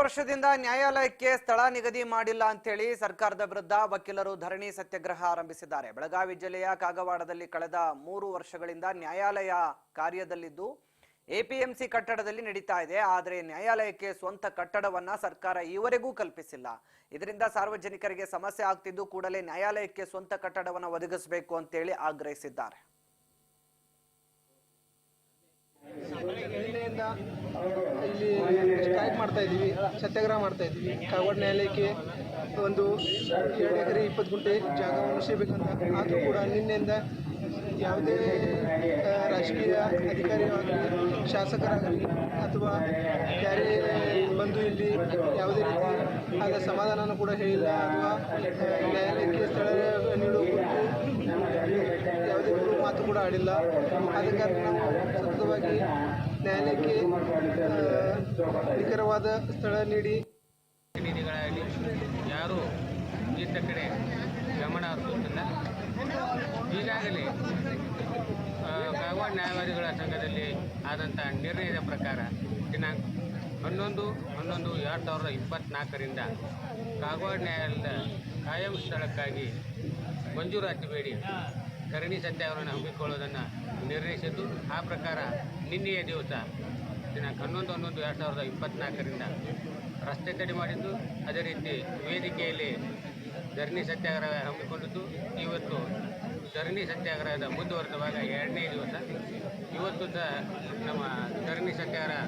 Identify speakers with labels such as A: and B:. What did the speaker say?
A: ವರ್ಷದಿಂದ ನ್ಯಾಯಾಲಯಕ್ಕೆ ಸ್ಥಳ ನಿಗದಿ ಮಾಡಿಲ್ಲ ಅಂತೇಳಿ ಸರ್ಕಾರದ ವಿರುದ್ಧ ವಕೀಲರು ಧರಣಿ ಸತ್ಯಾಗ್ರಹ ಆರಂಭಿಸಿದ್ದಾರೆ. ಬೆಳಗಾವಿ ಜಿಲ್ಲೆಯ ಕಾಗವಾಡದಲ್ಲಿ ಕಳೆದ 3 ವರ್ಷಗಳಿಂದ ನ್ಯಾಯಾಲಯ ಕಾರ್ಯದಲ್ಲಿದ್ದು ಎಪಿಎಂಸಿ ಕಟ್ಟಡದಲ್ಲಿ ನಡೀತಾ ಇದೆ. ಆದರೆ ನ್ಯಾಯಾಲಯಕ್ಕೆ ಸ್ವಂತ ಕಟ್ಟಡವನ್ನ ಸರ್ಕಾರ ಈವರೆಗೂ ಕಲ್ಪಿಸಿಲ್ಲ. ಇದರಿಂದ ಸಾರ್ವಜನಿಕರಿಗೆ ಸಮಸ್ಯೆ ಆಗ್ತಿದ್ದು ಕೂಡಲೇ ನ್ಯಾಯಾಲಯಕ್ಕೆ ಸ್ವಂತ ಕಟ್ಟಡವನ್ನ ಒದಗಿಸಬೇಕು ಅಂತೇಳಿ ಆಗ್ರಹಿಸಿದ್ದಾರೆ.
B: ನಿನ್ನೆಯಿಂದ ಇಲ್ಲಿ ಸ್ಟ್ರೈಕ್ ಮಾಡ್ತಾ ಇದ್ದೀವಿ, ಸತ್ಯಾಗ್ರಹ ಮಾಡ್ತಾ ಇದ್ದೀವಿ. ಕಾಗವಾಡ ನ್ಯಾಯಾಲಯಕ್ಕೆ ಒಂದು 2 ಎಕರೆ 20 ಗುಂಟೆ ಜಾಗವನ್ನು ಸಿಗಬೇಕಂತ. ಆದರೂ ಕೂಡ ನಿನ್ನೆಯಿಂದ ಯಾವುದೇ ರಾಜಕೀಯ ಅಧಿಕಾರಿಯಾಗಲಿ, ಶಾಸಕರಾಗಲಿ ಅಥವಾ ಯಾರೇ ಬಂದು ಇಲ್ಲಿ ಯಾವುದೇ ರೀತಿ ಆದ ಸಮಾಧಾನನೂ ಕೂಡ ಹೇಳಿಲ್ಲ ಅಥವಾ ನ್ಯಾಯಾಲಯಕ್ಕೆ ಸ್ಥಳ ನೀಡುವ ಯಾವುದೇ ಮಾತು ಕೂಡ ಆಡಿಲ್ಲ. ಆದ ಕಾರಣ ನಾವು ಸತತವಾಗಿ ನ್ಯಾಯಾಲಯಕ್ಕೆ ನಿಖರವಾದ ಸ್ಥಳ ನೀಡಿ
C: ಪ್ರತಿನಿಧಿಗಳಾಗಲಿ ಯಾರೂ ಇದ್ದ ಕಡೆ ಗಮನ ಹರಿಸುತ್ತಿಲ್ಲ. ಈಗಾಗಲೇ ಕಾಗವಾಡ ನ್ಯಾಯವಾದಿಗಳ ಸಂಘದಲ್ಲಿ ಆದಂಥ ನಿರ್ಣಯದ ಪ್ರಕಾರ ದಿನಾಂಕ 11/11/2024ರಿಂದ ಕಾಗವಾಡ ನ್ಯಾಯಾಲಯದ ಕಾಯಂ ಸ್ಥಳಕ್ಕಾಗಿ ಮಂಜೂರಾತಿ ಬೇಡಿ ಧರಣಿ ಸತ್ಯಾಗ್ರಹವನ್ನು ಹಮ್ಮಿಕೊಳ್ಳುವುದನ್ನು ನಿರ್ಣಯಿಸಿದ್ದು, ಆ ಪ್ರಕಾರ ನಿನ್ನೆಯ ದಿವಸ ದಿನಾಂಕ 11/11/2024ರಿಂದ ರಸ್ತೆ ತಡೆ ಮಾಡಿದ್ದು, ಅದೇ ರೀತಿ ವೇದಿಕೆಯಲ್ಲಿ ಧರಣಿ ಸತ್ಯಾಗ್ರಹ ಹಮ್ಮಿಕೊಂಡಿದ್ದು. ಇವತ್ತು ಧರಣಿ ಸತ್ಯಾಗ್ರಹದ ಮುಂದುವರೆದ ಭಾಗ 2ನೇ ದಿವಸ. ಇವತ್ತು ಸಹ ನಮ್ಮ ಧರಣಿ ಸತ್ಯಾಗ್ರಹ